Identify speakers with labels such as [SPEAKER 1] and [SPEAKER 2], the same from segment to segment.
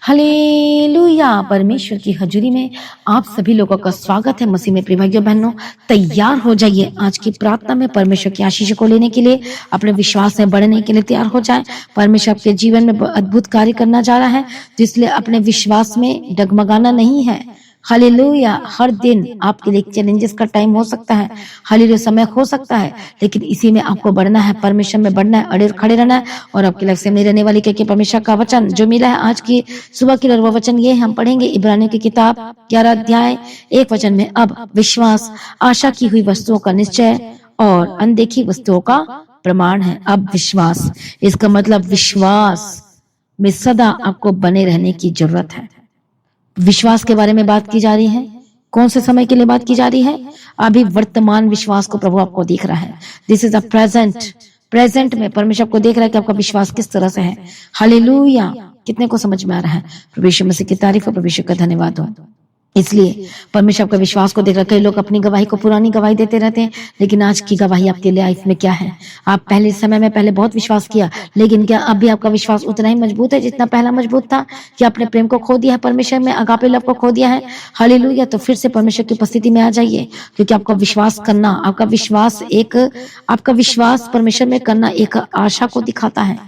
[SPEAKER 1] Hallelujah. परमेश्वर की हजूरी में आप सभी लोगों का स्वागत है। मसीह में प्रिय भाइयों बहनों, तैयार हो जाइए आज की प्रार्थना में परमेश्वर की आशीष को लेने के लिए, अपने विश्वास में बढ़ने के लिए तैयार हो जाएं। परमेश्वर आपके जीवन में अद्भुत कार्य करना जा रहा है, तो इसलिए अपने विश्वास में डगमगाना नहीं है। हालेलुया। हर दिन आपके लिए चैलेंजेस का टाइम हो सकता है, हालेलुया समय हो सकता है, लेकिन इसी में आपको बढ़ना है, परमेश्वर में बढ़ना है, अड़े खड़े रहना है और आपकी लाइफ से नहीं रहने वाली क्योंकि परमेश्वर का वचन जो मिला है आज की सुबह के लिए, वो वचन ये हम पढ़ेंगे इब्रानियों की किताब 11 अध्याय 1 वचन में। अब विश्वास आशा की हुई वस्तुओं का निश्चय और अनदेखी वस्तुओं का प्रमाण है। अब विश्वास, इसका मतलब विश्वास में सदा आपको बने रहने की जरूरत है। विश्वास के बारे में बात की जा रही है। कौन से समय के लिए बात की जा रही है? अभी वर्तमान विश्वास को प्रभु आपको देख रहा है। दिस इज अ प्रेजेंट में परमेश्वर आपको देख रहा है कि आपका विश्वास किस तरह से है। हालेलुया। कितने को समझ में आ रहा है? प्रभु यीशु मसीह की तारीफ और प्रभु यीशु का धन्यवाद हो। इसलिए परमेश्वर आपका विश्वास को देख रहा है। कई लोग अपनी गवाही को पुरानी गवाही देते रहते हैं, लेकिन आज की गवाही आपके लाइफ में क्या है? आप पहले समय में पहले बहुत विश्वास किया, लेकिन क्या अब भी आपका विश्वास उतना ही मजबूत है जितना पहला मजबूत था? कि आपने प्रेम को खो दिया है, परमेश्वर में अगापे लव को खो दिया है? हालेलुया। तो फिर से परमेश्वर की उपस्थिति में आ जाइए, क्योंकि आपका विश्वास करना, आपका विश्वास परमेश्वर में करना एक आशा को दिखाता है।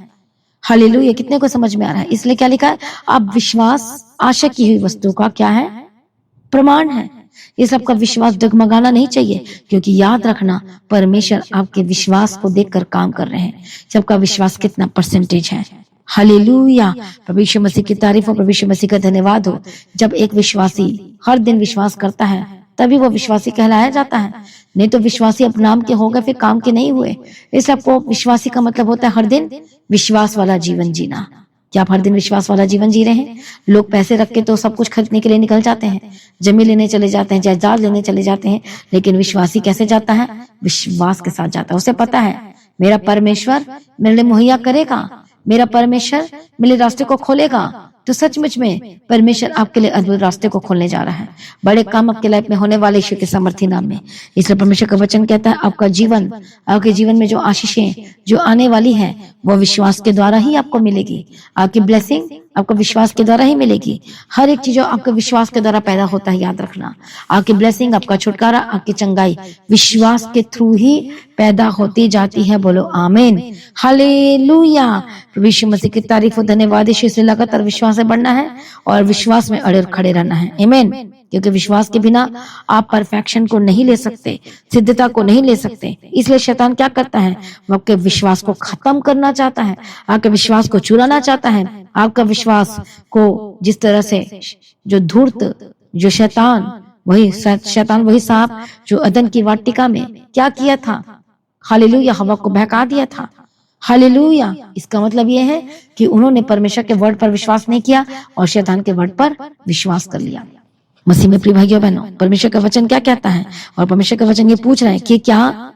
[SPEAKER 1] हालेलुया। कितने को समझ में आ रहा है? इसलिए क्या लिखा है? अब विश्वास आशा की हुई वस्तु का क्या है? प्रमाण है। ये सबका विश्वास डगमगाना नहीं चाहिए, क्योंकि याद रखना परमेश्वर आपके विश्वास को देखकर काम कर रहे हैं। सबका विश्वास कितना परसेंटेज है? हालेलुया। प्रभु यीशु मसीह की तारीफ हो, प्रभु यीशु मसीह का धन्यवाद हो। जब एक विश्वासी हर दिन विश्वास करता है, तभी वो विश्वासी कहलाया जाता है। नहीं तो विश्वासी अब नाम के हो गए, फिर काम के नहीं हुए। इस सबको विश्वासी का मतलब होता है हर दिन विश्वास वाला जीवन जीना। क्या आप हर दिन विश्वास वाला जीवन जी रहे हैं? लोग पैसे रख के तो सब कुछ खरीदने के लिए निकल जाते हैं, जमीन लेने चले जाते हैं, जायदाद लेने चले जाते हैं, लेकिन विश्वासी कैसे जाता है? विश्वास के साथ जाता है। उसे पता है मेरा परमेश्वर मेरे लिए मुहैया करेगा, मेरा परमेश्वर मेरे रास्ते को खोलेगा। तो सचमुच में परमेश्वर आपके लिए अद्भुत रास्ते को खोलने जा रहा है। बड़े काम आपके लाइफ में होने वाले यीशु के सामर्थी नाम में। इसलिए परमेश्वर का वचन कहता है आपके जीवन में जो आशीषें जो आने वाली है, वो विश्वास के द्वारा ही आपको मिलेगी। आपकी ब्लेसिंग आपको विश्वास के द्वारा ही मिलेगी। हर एक चीज आपके विश्वास के द्वारा पैदा होता है, याद रखना। आपकी ब्लेसिंग, आपका छुटकारा, आपकी चंगाई विश्वास के थ्रू ही पैदा होती जाती है। बोलो आमीन। हालेलुया। प्रभु यीशु मसीह की तारीफ और धन्यवाद। यीशु से लगातार विश्वास से बढ़ना है और विश्वास में अड़े खड़े रहना है। आमीन। क्योंकि विश्वास के बिना आप परफेक्शन को नहीं ले सकते, सिद्धता को नहीं ले सकते। इसलिए शैतान क्या करता है? वो आपके विश्वास को खत्म करना चाहता है, आपके विश्वास को चुराना चाहता है। आपका विश्वास को जिस तरह से जो धूर्त, जो शैतान वही सांप जो अदन की वाटिका में क्या किया था? हालेलुया। हवा को बहका दिया था। हालेलुया। इसका मतलब यह है कि उन्होंने परमेश्वर के वर्ड पर विश्वास नहीं किया और शैतान के वर्ड पर विश्वास कर लिया। मसीह में प्रिय भाइयों बहनों, परमेश्वर का वचन क्या कहता है? और परमेश्वर का वचन ये पूछ रहा है कि क्या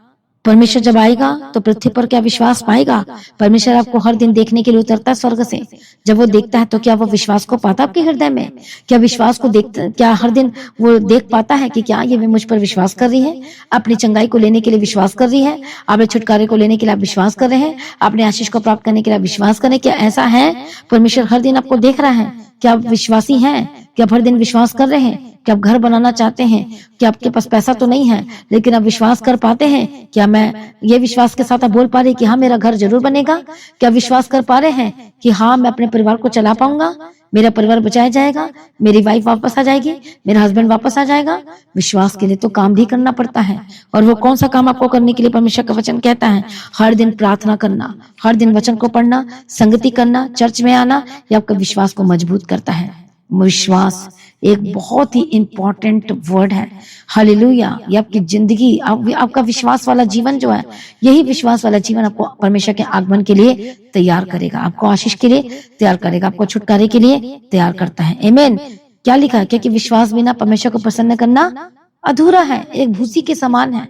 [SPEAKER 1] परमेश्वर जब आएगा तो पृथ्वी पर क्या विश्वास पाएगा? परमेश्वर आपको हर दिन देखने के लिए उतरता है स्वर्ग से। जब वो देखता है तो क्या वो विश्वास को पाता आपके हृदय में? क्या विश्वास को क्या हर दिन वो देख पाता है कि क्या ये मुझ पर विश्वास कर रही है? अपनी चंगाई को लेने के लिए विश्वास कर रही है, अपने छुटकारे को लेने के लिए आप विश्वास कर रहे हैं, अपने आशीष को प्राप्त करने के लिए आप विश्वास करें? क्या ऐसा है? परमेश्वर हर दिन आपको देख रहा है। क्या आप विश्वासी हैं? क्या आप हर दिन विश्वास कर रहे हैं? क्या आप घर बनाना चाहते हैं? क्या आपके पास पैसा तो नहीं है, लेकिन आप विश्वास कर पाते हैं? क्या मैं ये विश्वास के साथ आप बोल पा रहे कि हाँ मेरा घर जरूर बनेगा? क्या विश्वास कर पा रहे हैं कि हाँ मैं अपने परिवार को चला पाऊंगा, मेरा परिवार बचाया जाएगा, मेरी वाइफ वापस आ जाएगी, मेरा हस्बैंड वापस आ जाएगा? विश्वास के लिए तो काम भी करना पड़ता है। और वो कौन सा काम आपको करने के लिए परमेश्वर का वचन कहता है? हर दिन प्रार्थना करना, हर दिन वचन को पढ़ना, संगति करना, चर्च में आना, ये आपका विश्वास को मजबूत करता है। विश्वास एक बहुत ही इंपॉर्टेंट वर्ड है। हालेलुया। ये आपकी जिंदगी, आपका विश्वास वाला जीवन जो है, यही विश्वास वाला जीवन आपको परमेश्वर के आगमन के लिए तैयार करेगा, आपको आशीष के लिए तैयार करेगा, आपको छुटकारे के लिए तैयार करता है। आमीन। क्या लिखा है? क्योंकि विश्वास बिना परमेश्वर को प्रसन्न करना अधूरा है, एक भूसी के समान है।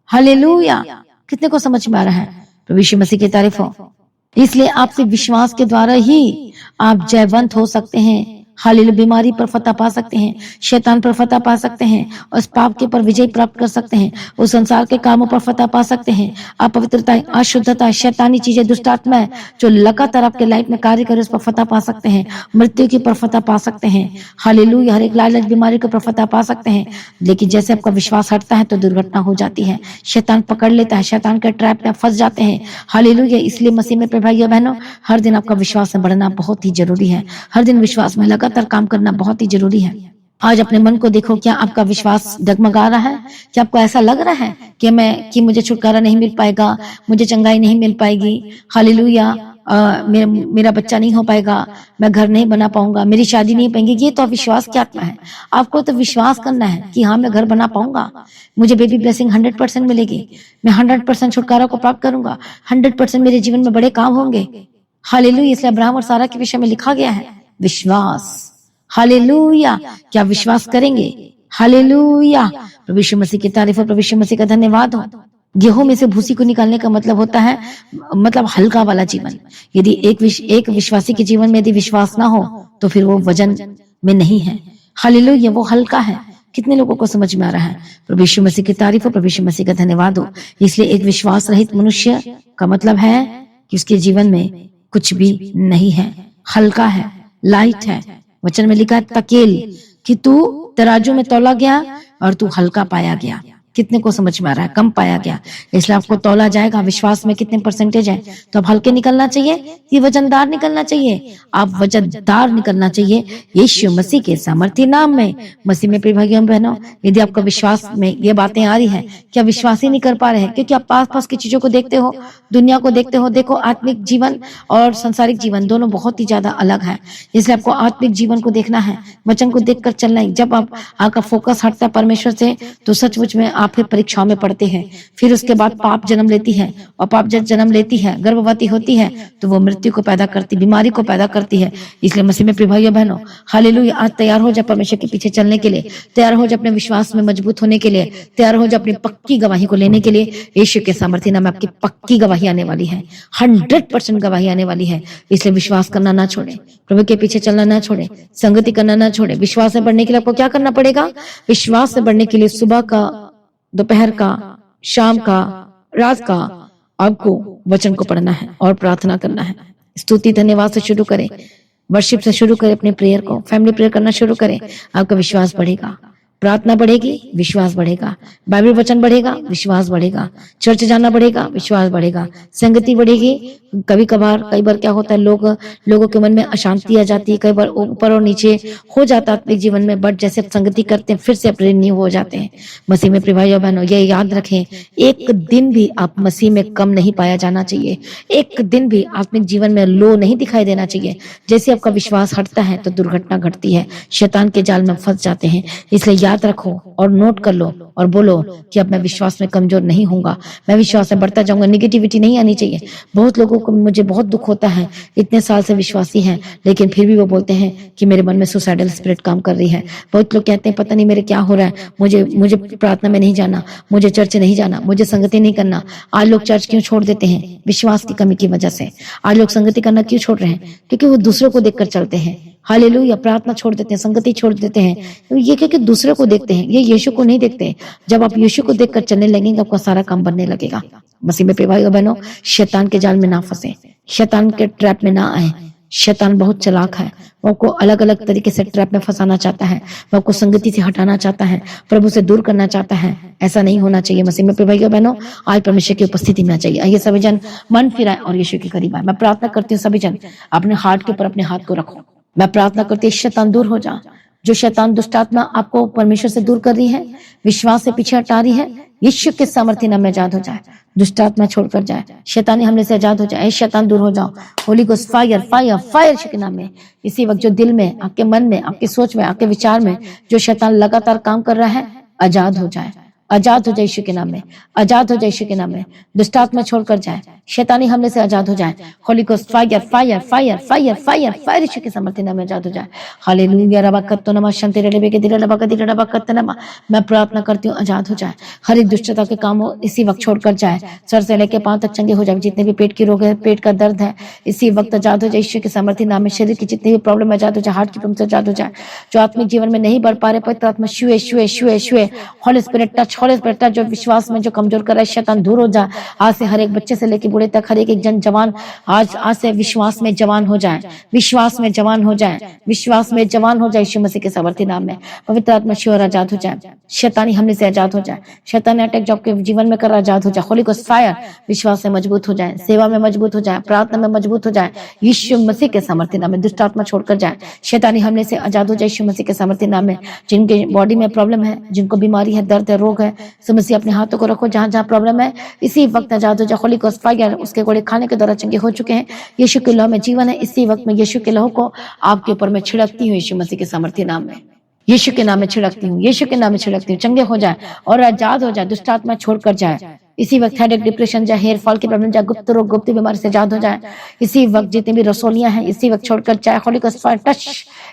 [SPEAKER 1] हालेलुया। कितने को समझ में आ रहा है? प्रभु यीशु मसीह की तारीफ हो। इसलिए आपसे विश्वास के द्वारा ही आप जयवंत हो सकते हैं हालेलुया, बीमारी पर फतह पा सकते हैं, शैतान पर फतह पा सकते हैं, उस पाप के पर विजय प्राप्त कर सकते हैं, उस संसार के कामों पर फतह पा सकते हैं। अपवित्रता, अशुद्धता, शैतानी चीजें, दुष्ट आत्माएं जो लगातार आपके लाइफ में कार्य करे, उस पर फतह पा सकते हैं, मृत्यु की पर फतह पा सकते हैं। हालेलुया, हर एक लालच बीमारी के पर फतह पा सकते हैं। लेकिन जैसे आपका विश्वास हटता है तो दुर्घटना हो जाती है, शैतान पकड़ लेता है, शैतान के ट्रैप में फंस जाते हैं। हालेलुया, इसलिए मसीह में प्रिय भाइयों बहनों, हर दिन आपका विश्वास में बढ़ना बहुत ही जरूरी है। हर दिन विश्वास में लगातार काम करना बहुत ही जरूरी है। आज अपने मन को देखो, क्या आपका विश्वास डगमगा रहा है? क्या आपको ऐसा लग रहा है कि मुझे छुटकारा नहीं मिल पाएगा, मुझे चंगाई नहीं मिल पाएगी, हालेलुया, मेरा बच्चा नहीं हो पाएगा, मैं घर नहीं बना पाऊंगा, मेरी शादी नहीं पाएंगे? ये तो अविश्वास की आत्मा है। आपको तो विश्वास करना है कि हाँ, मैं घर बना पाऊंगा, मुझे बेबी ब्लेसिंग 100% मिलेगी, मैं 100% छुटकारा को प्राप्त करूंगा, 100% मेरे जीवन में बड़े काम होंगे। हालेलुया, इसलिए अब्राहम और सारा के विषय में लिखा गया है विश्वास। हालेलुया, क्या विश्वास करेंगे? हालेलुया, प्रभु यीशु मसीह की तारीफ हो, प्रभु यीशु मसीह का धन्यवाद हो। गेहूं में से भूसी को निकालने का मतलब होता है हल्का वाला जीवन। यदि एक विश्वासी के जीवन में यदि विश्वास ना हो तो फिर वो वजन में नहीं है। हालेलुया, वो हल्का है। कितने लोगों को समझ में आ रहा है? प्रभु यीशु मसीह की तारीफ हो, प्रभु यीशु मसीह का धन्यवाद हो। इसलिए एक विश्वास रहित मनुष्य का मतलब है कि उसके जीवन में कुछ भी नहीं है, हल्का है, लाइट है। वचन में लिखा है तकेल, कि तू तराजू में तौला गया और तू हल्का पाया गया। कितने को समझ में आ रहा है? कम पाया गया, इसलिए आपको तौला जाएगा। विश्वास में कितने परसेंटेज है? तो अब हल्के निकलना चाहिए कि वजनदार निकलना चाहिए? आप वजनदार निकलना चाहिए यीशु मसीह के सामर्थी नाम में। मसीह में प्रिय भाइयों बहनों, यदि आपका विश्वास में ये बातें आ रही है, क्या विश्वास ही नहीं कर पा रहे हैं क्योंकि आप पास पास की चीजों को देखते हो, दुनिया को देखते हो। देखो, आत्मिक जीवन और सांसारिक जीवन दोनों बहुत ही ज्यादा अलग है, इसलिए आपको आत्मिक जीवन को देखना है, वचन को देखकर चलना है। जब आपका फोकस हटता है परमेश्वर से तो सचमुच में आप फिर परीक्षाओं में पड़ते हैं। फिर उसके बाद पाप जन्म लेती है, और पाप जब जन्म लेती है, गर्भवती होती है, तो वो मृत्यु को पैदा करती, बीमारी को पैदा करती है। इसलिए मसीह में प्रिय भाइयों बहनों, हालेलुया, आज तैयार हो जाए परमेश्वर के पीछे चलने के लिए, तैयार हो जाए अपने विश्वास में मजबूत होने के लिए, तैयार हो जाए अपनी पक्की गवाही को लेने के लिए। यीशु के सामर्थ्य नाम में आपकी पक्की गवाही आने वाली है, 100% गवाही आने वाली है। इसलिए विश्वास करना ना छोड़े, प्रभु के पीछे चलना ना छोड़े, संगति करना ना छोड़े। विश्वास में बढ़ने के लिए आपको क्या करना पड़ेगा? विश्वास से बढ़ने के लिए सुबह का, दोपहर का, शाम का, रात का आपको वचन को पढ़ना है और प्रार्थना करना है। स्तुति धन्यवाद से शुरू करें, वर्शिप से शुरू करें, अपने प्रेयर को, फैमिली प्रेयर करना शुरू करें। आपका विश्वास बढ़ेगा, प्रार्थना बढ़ेगी, विश्वास बढ़ेगा, बाइबल वचन बढ़ेगा, विश्वास बढ़ेगा, चर्च जाना बढ़ेगा, विश्वास बढ़ेगा, संगति बढ़ेगी। कई बार क्या होता है, लोगों के मन में अशांति आ जाती है, कई बार ऊपर और नीचे हो जाता है आत्मिक जीवन में, बट जैसे संगति करते हैं फिर से रिन्यू हो जाते हैं। मसीह में प्रिय भाइयों बहनों, ये याद रखें, एक दिन भी आप मसीह में कम नहीं पाया जाना चाहिए, एक दिन भी आत्मिक जीवन में लो नहीं दिखाई देना चाहिए। जैसे आपका विश्वास हटता है तो दुर्घटना घटती है, शैतान के जाल में फंस जाते हैं। इसलिए याद रखो और नोट कर लो और बोलो कि अब मैं विश्वास में कमजोर नहीं होऊंगा, मैं विश्वास में बढ़ता जाऊंगा। निगेटिविटी नहीं आनी चाहिए। बहुत लोगों को, मुझे बहुत दुख होता है, इतने साल से विश्वासी हैं लेकिन फिर भी वो बोलते हैं कि मेरे मन में सुसाइडल स्पिरिट काम कर रही है। बहुत लोग कहते हैं पता नहीं मेरे क्या हो रहा है, मुझे प्रार्थना में नहीं जाना, मुझे चर्च नहीं जाना, मुझे संगति नहीं करना। आज लोग चर्च क्यों छोड़ देते हैं? विश्वास की कमी की वजह से। आज लोग संगति करना क्यों छोड़ रहे हैं? क्योंकि वो दूसरों को देखकर चलते हैं। हालेलुया, प्रार्थना छोड़ देते हैं, संगति छोड़ देते हैं, तो ये क्योंकि दूसरे को देखते हैं, ये यीशु को नहीं देखते। जब आप यीशु को देखकर चलने लगेंगे आपका सारा काम बनने लगेगा। मसीह में प्रिय भाइयों बहनों, शैतान के जाल में ना फंसे, शैतान के ट्रैप में ना आए। शैतान बहुत चालाक है, वो आपको अलग अलग तरीके से ट्रैप में फंसाना चाहता है, वो आपको संगति से हटाना चाहता है, प्रभु से दूर करना चाहता है। ऐसा नहीं होना चाहिए। मसीह में प्रिय भाइयों बहनों, आज परमेश्वर की उपस्थिति में चाहिए। आइए सभी जन मन फिराए और यीशु के करीब आए। मैं प्रार्थना करती हूँ, सभी जन अपने हार्ट के ऊपर अपने हाथ को रखो। मैं प्रार्थना करती हूँ, शैतान दूर हो जा। जो शैतान दुष्ट आत्मा आपको परमेश्वर से दूर कर रही है, विश्वास से पीछे हटा रही है, यीशु के सामर्थ्य नाम में आजाद हो जाए। दुष्ट आत्मा छोड़कर जाए, शैतानी हमले से आजाद हो जाए। शैतान दूर हो जाओ। Holy ghost fire fire fire Yeshu के नाम में। इसी वक्त जो दिल में, आपके मन में, आपकी सोच में, आपके विचार में जो शैतान लगातार काम कर रहा है, आजाद हो जाए, आजाद हो जाए यीशु के नाम में, आजाद हो जाए यीशु के नाम में, दुष्ट आत्मा छोड़कर जाए, शैतानी हमले से आजाद हो जाए। Holy ghost fire fire fire fire fire fire Yeshu के सामर्थ्य नाम में आजाद हो जाए। हालेलुया रबा कत्तो नमा शंते रबे के दिल रबा कति रबा कत्त नमा। मैं प्रार्थना करती हूँ आजाद हो जाए, हर एक दुष्टता के काम हो इसी वक्त छोड़कर जाए, सर से लेके पांव तक चंगे हो जाए। जितने भी पेट की रोग है, पेट का दर्द है, इसी वक्त आजाद हो जाए यीशु के सामर्थ्य नाम में। शरीर की जितनी भी प्रॉब्लम आजाद हो जाए, हार्ट की प्रॉब्लम से आजाद हो जाए। जो आत्मिक जीवन में नहीं बढ़ पा रहे, पवित्र आत्मा छुए छुए छुए छुए, Holi spirit touch, holy spirit touch. जो विश्वास में जो कमजोर कर रहा है शैतान दूर हो जाए। आज से हर एक बच्चे से लेकर बूढ़े तक, हर एक जन जवान आज से विश्वास में जवान हो जाए, विश्वास में जवान हो जाए, विश्वास में जवान हो जाए यीशु मसीह के सामर्थ्य नाम में। पवित्र आत्मा शिवर आजाद हो जाए, शैतानी हमले से आजाद हो जाए, शैतानी अटैक जो आपके जीवन में कर रहा आजाद हो जाए। होली गोस्ट फायर, विश्वास में मजबूत हो जाए, सेवा में मजबूत हो जाए, प्रार्थना में मजबूत हो जाए यीशु मसीह के सामर्थ्य नाम में। दुष्ट आत्मा छोड़कर जाए, शैतानी हमले से आजाद हो जाए यीशु मसीह के सामर्थ्य नाम में। जिनके बॉडी में प्रॉब्लम है, जिनको बीमारी है, दर्द है, रोग है, समस्या अपने हाथों को रखो जहां जहां प्रॉब्लम है, इसी वक्त आजाद हो जाए। होली गोस्ट फायर, उसके गोले खाने के द्वारा चंगे हो चुके हैं, यीशु के लहू में जीवन है। इसी वक्त में यीशु के लहू को आपके ऊपर मैं छिड़कती हूँ यीशु मसीह के सामर्थ्य नाम में, यीशु के नाम में छिड़कती हूँ, यीशु के नाम में छिड़कती हूँ। चंगे हो जाए और आजाद हो जाए, दुष्ट आत्मा छोड़कर जाए। इसी वक्त हेडेक, डिप्रेशन जाए, हेयर फॉल की प्रॉब्लम जाए, गुप्त रोग, गुप्त बीमारी से आजाद हो जाए। इसी वक्त जितनी भी रसोलियां हैं, इसी वक्त छोड़कर जाए। Holy ghost fire touch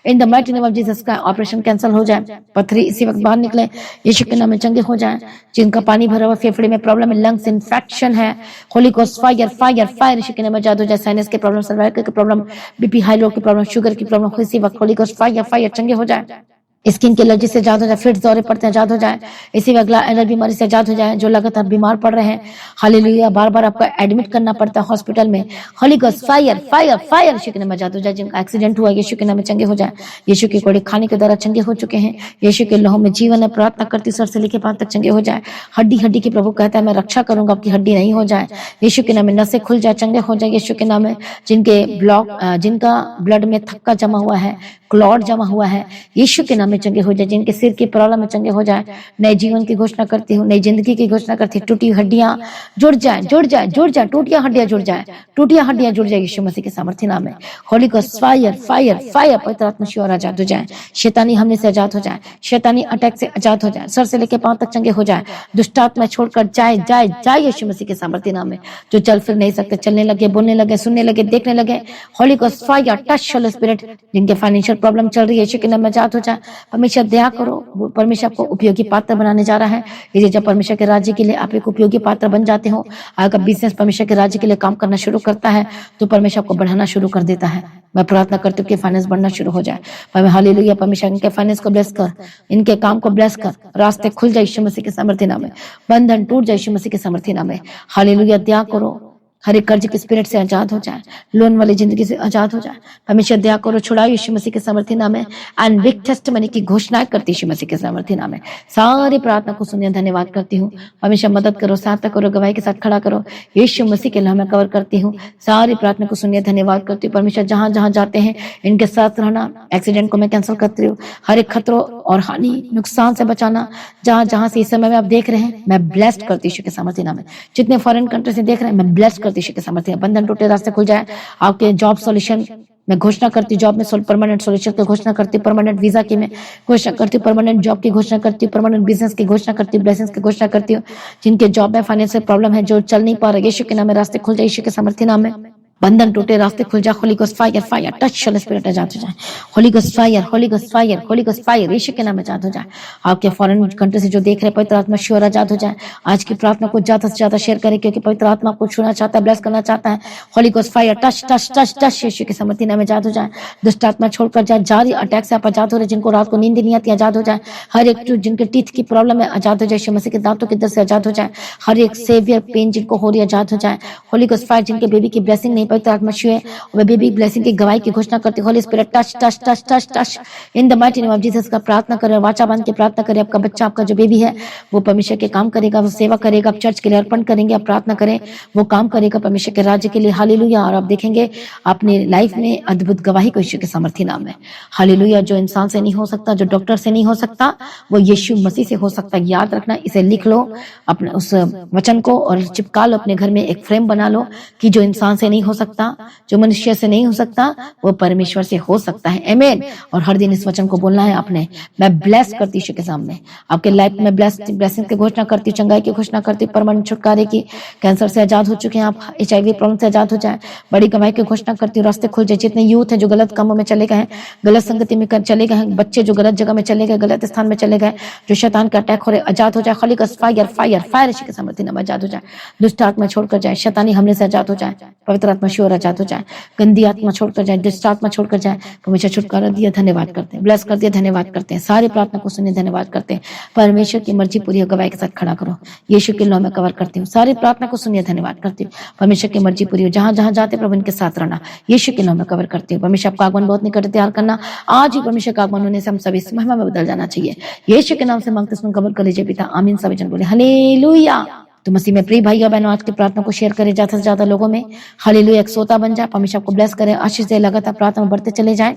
[SPEAKER 1] in the mighty name of Jesus. का ऑपरेशन कैंसिल हो जाए, पथरी इसी वक्त बाहर निकले यीशु के नाम में, चंगे हो जाए। जिनका पानी भरा हुआ फेफड़े में प्रॉब्लम है, लंग्स इन्फेक्शन है, holy ghost fire fire fire Yeshu के नाम में आजाद हो जाए। साइनस के प्रॉब्लम, सर्वाइकल की प्रॉब्लम, बीपी हाई लो की प्रॉब्लम, शुगर की प्रॉब्लम, इसी वक्त होली गोस्ट फायर फायर चंगे हो जाए। स्किन की एलर्जी से आजाद हो जाए, फिट्स दौरे पड़ते हैं आजाद हो जाए। इसी वक्त एलर्जी बीमारी से आजाद हो जाए। जो लगातार बीमार पड़ रहे हैं, हालेलुया, बार बार आपको एडमिट करना पड़ता है हॉस्पिटल में, holy ghost fire fire fire Yeshu के नाम में आजाद हो जाए। जिनका एक्सीडेंट हुआ यीशु के नाम में चंगे हो जाए। यीशु के कोड़े खाने के द्वारा चंगे हो चुके हैं, यीशु के लहू में जीवन है। प्रार्थना करती सर से लेके पांव तक चंगे हो जाए। हड्डी हड्डी की प्रभु कहता है मैं रक्षा करूंगा, आपकी हड्डी नहीं हो जाए यीशु के नाम में। नसें खुल जाए, चंगे हो जाए यीशु के नाम में। जिनका ब्लड में थक्का जमा हुआ है, क्लॉट जमा हुआ है, यीशु के नाम में चंगे हो जाए। जिनके सिर की प्रॉब्लम में चंगे हो जाए। नए जीवन की घोषणा करती हूँ, नई जिंदगी की घोषणा करती हूँ। टूटी हड्डियां जुड़ जाए, जुड़ जाए, जुड़ जाए, टूटियां हड्डियां जुड़ जाए, टूटियां हड्डियां जुड़ जाए यीशु मसीह के सामर्थ्य नाम में। Holy ghost fire fire fire, पवित्र आत्मा शिवर आजाद हो जाए। शैतानी हमले से आजाद हो जाए, शैतानी अटैक से आजाद हो जाए, सर से लेकर पांव तक चंगे हो जाए। दुष्ट आत्मा छोड़कर जाए जाए जाए यीशु मसीह के सामर्थ्य नाम में। जो चल फिर नहीं सकते, चलने लगे, बोलने लगे, सुनने लगे, देखने लगे, Holi ghost fire touch holy spirit. जिनके फाइनेंशियल प्रॉब्लम चल रही है यीशु के नाम में आजाद हो जाए। परमेश्वर दया करो, परमेश्वर आपको उपयोगी पात्र बनाने जा रहा है। इसलिए जब परमेश्वर के राज्य के लिए आप एक उपयोगी पात्र बन जाते हो, अगर बिजनेस परमेश्वर के राज्य के लिए काम करना शुरू करता है, तो परमेश्वर आपको बढ़ाना शुरू कर देता है। मैं प्रार्थना करती हूँ कि फाइनेंस बढ़ना शुरू हो जाए। हालेलुया, परमेश्वर इनके फाइनेंस को ब्लेस कर, इनके काम को ब्लेस कर, रास्ते खुल जाए यीशु मसीह के सामर्थ्य नाम में, बंधन टूट जाए यीशु मसीह के सामर्थ्य नाम में। हालेलुया, दया करो, हर एक कर्ज के स्पिरिट से आजाद हो जाए, लोन वाली जिंदगी से आजाद हो जाए। परमेश्वर दया करो, छुड़ाओ यीशु मसीह के सामर्थ्य नाम में। एंड बिग टेस्टिमनी की घोषणा करती यीशु मसीह के सामर्थ्य नाम में। सारी प्रार्थना को सुनिए, धन्यवाद करती हूँ। परमेश्वर मदद करो, सहायता करो, गवाही के साथ खड़ा करो, यीशु मसीह के नाम में कवर करती हूँ। सारी प्रार्थना को सुनिए, धन्यवाद करती हूँ। परमेश्वर जहां जहां जाते हैं इनके साथ रहना, एक्सीडेंट को मैं कैंसिल करती हूँ, हर एक खतरों और हानि नुकसान से बचाना। जहां जहां से इस समय में आप देख रहे हैं, मैं ब्लेस्ड करती यीशु के सामर्थ्य नाम में। जितने फॉरेन कंट्री से देख रहे हैं, मैं ब्लेस्ड करती यीशु के सामर्थ्य। बंधन टूटे, रास्ते खुल जाए। आपके जॉब सॉल्यूशन मैं घोषणा करती हूँ, जॉब में परमानेंट सॉल्यूशन की घोषणा करती हूँ, परमानेंट वीजा की मैं घोषणा करती हूँ, परमानेंट जॉब की घोषणा करती हूँ, परमानेंट बिजनेस की घोषणा करती हूँ, ब्लेसिंग्स की घोषणा करती हूँ। जिनके जॉब में फाइनेंशियल प्रॉब्लम है, जो चल नहीं पा रहे, यीशु के नाम में रास्ते खुल जाए, यीशु के सामर्थ्य नाम में। बंधन टूटे, रास्ते खुल जाए। Holy ghost fire fire touch holy spirit आजाद हो जाए। Holy ghost fire, holy ghost fire, holy ghost fire Yeshu के नाम में आजाद हो जाए। आपके फॉरेन कंट्री से जो देख रहे, पवित्र आत्मा शिवर आजाद हो जाए। आज की प्रार्थना को ज्यादा से ज्यादा शेयर करें, क्योंकि पवित्र आत्मा को छूना चाहता है, ब्लेस करना चाहता है। Holy ghost fire touch touch touch touch Yeshu के सामर्थ्य नाम में आजाद हो जाए। दुष्ट आत्मा छोड़कर जाए, जारी अटैक से आप आजाद हो रहे, जिनको रात को नींद नहीं आती आजाद हो जाए। हर एक जिनके टीथ की प्रॉब्लम है आजाद हो जाए, यीशु मसीह के दांतों के दर्द से आजाद हो जाए। हर एक सेवियर पेन जिनको हो रही है आजाद हो जाए। होली गोस्ट फायर, जिनके बेबी की ब्लेसिंग नहीं, पवित्र आत्मा छुए, वह बेबी ब्लेसिंग की गवाही की घोषणा करती। Holi spirit touch touch touch touch touch in the mighty name of Jesus का प्रार्थना करें, वाचा बांध के प्रार्थना करें। आपका बच्चा, आपका जो बेबी है, वो परमेश्वर के काम करेगा, वो सेवा करेगा। आप चर्च के लिए अर्पण करेंगे, आप प्रार्थना करें, वो काम करेगा परमेश्वर के राज्य के लिए। हालेलुया। और आप देखेंगे अपनी लाइफ में अद्भुत गवाही को यीशु के सामर्थ्य नाम है। हालेलुया। जो इंसान से नहीं हो सकता, जो डॉक्टर से नहीं हो सकता, वो यीशु मसीह से हो सकता है। याद रखना, इसे लिख लो अपने उस वचन को और चिपका लो अपने घर में, एक फ्रेम बना लो कि जो इंसान से नहीं हो सकता, जो मनुष्य से नहीं हो सकता वो परमेश्वर से हो सकता है। आमीन। और हर दिन इस वचन को बोलना है आपने। मैं ब्लेस करती हूं के सामने, आपके लाइफ में ब्लेसिंग की घोषणा करती हूँ, चंगाई की घोषणा करती हूँ, परमानेंट छुटकारे की। कैंसर से आजाद हो चुके हैं आप, HIV प्रॉब्लम से आजाद हो जाए, बड़ी कमाई की घोषणा करती हूँ, रास्ते खुल जाए। जितने यूथ है जो गलत कामों में चले गए हैं, गलत संगति में चले गए हैं, बच्चे जो गलत जगह में चले गए, गलत स्थान में चले गए, जो शैतान का अटैक हो रहे, आजाद हो जाए। खाली का फायर फायर फायर के सामर्थ्य नाम आजाद हो जाए, दुष्ट आत्मा छोड़कर जाए, शैतानी हमले से आजाद हो जाए, पवित्र आत्मा शिवर आजाद हो जाए, गंदी आत्मा छोड़कर जाए, दुष्ट आत्मा छोड़कर जाए। परमेश्वर छुटकारा दिया, धन्यवाद करते हैं, ब्लेस कर दिया, धन्यवाद करते हैं। सारे प्रार्थना को सुने, धन्यवाद करते हैं। परमेश्वर की मर्जी पूरी गवाही के साथ खड़ा करो, यीशु के नाम में कवर करती हूँ। सारी प्रार्थना को सुनिए, धन्यवाद करती हूँ। परमेश्वर की मर्जी पूरी हो, जहां जहां जाते प्रभु इनके साथ रहना, यीशु के नाम में कवर करती हूँ। परमेश्वर आपका आगमन बहुत निकट तैयार करना, आज ही परमेश्वर का आगमन होने से हम सभी महिमा में बदल जाना चाहिए। यीशु के नाम से मांगते सुन कवर कर लीजिए पिता, आमीन। सभी जन बोले हालेलुया। तो मसीह में प्रिय भाइयों बहनों, आज की प्रार्थना को शेयर करें ज्यादा से ज्यादा लोगों में। हालेलुया, एक श्रोता बन जाए। परमेश्वर आपको ब्लेस करे, आशीष दे, लगातार प्रार्थना में बढ़ते चले जाए।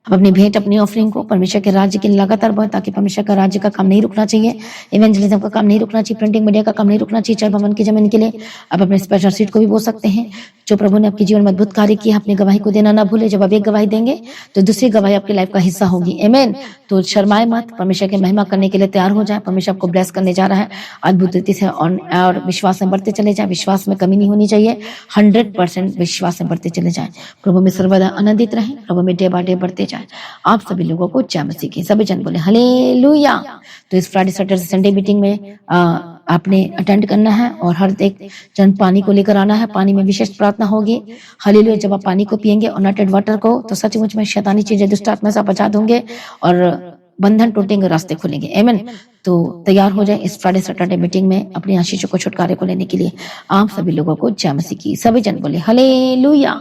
[SPEAKER 1] अब अपनी भेंट, अपनी ऑफरिंग को परमेश्वर के राज्य के लिए लगातार बढ़े, ताकि परमेश्वर का राज्य का काम नहीं रुकना चाहिए, इवेंजलिज्म का काम नहीं रुकना चाहिए, प्रिंटिंग मीडिया का काम नहीं रुकना चाहिए, चर्च भवन की जमीन के लिए आप अपने स्पेशल सीट को भी बोल सकते हैं। जो प्रभु ने आपके जीवन में अद्भुत कार्य किया, अपनी गवाही को देना ना भूले। जब आप एक गवाही देंगे तो दूसरी गवाही आपकी लाइफ का हिस्सा होगी। आमीन। तो शर्माए मत, परमेश्वर की महिमा करने के लिए तैयार हो जाए। परमेश्वर आपको ब्लेस करने जा रहा है अद्भुत रीति से, और विश्वास में बढ़ते चले जाए। विश्वास में कमी नहीं होनी चाहिए, 100% विश्वास में बढ़ते चले जाए। प्रभु में सर्वदा आनंदित रहे, प्रभु में डे बाय डे बढ़ते जाए। आप सभी लोगों को जय मसीह की। सभी जन बोले हालेलुया। तो इस फ्राइडे सैटरडे संडे मीटिंग में आपने अटेंड करना है, और हर एक जन पानी को लेकर आना है। पानी में विशेष प्रार्थना होगी। हालेलुया। जब आप पानी को पिएंगे और नटेड वाटर को, तो सचमुच में शैतानी चीजें, दुष्ट आत्मा से आप आजाद होंगे और बंधन टूटेंगे, रास्ते खुलेंगे। आमीन। तो तैयार हो जाए इस फ्राइडे सैटरडे मीटिंग में अपनी आशीषों को, छुटकारे को लेने के लिए। आप सभी लोगों को जय मसीह की। सभी जन बोले हालेलुया।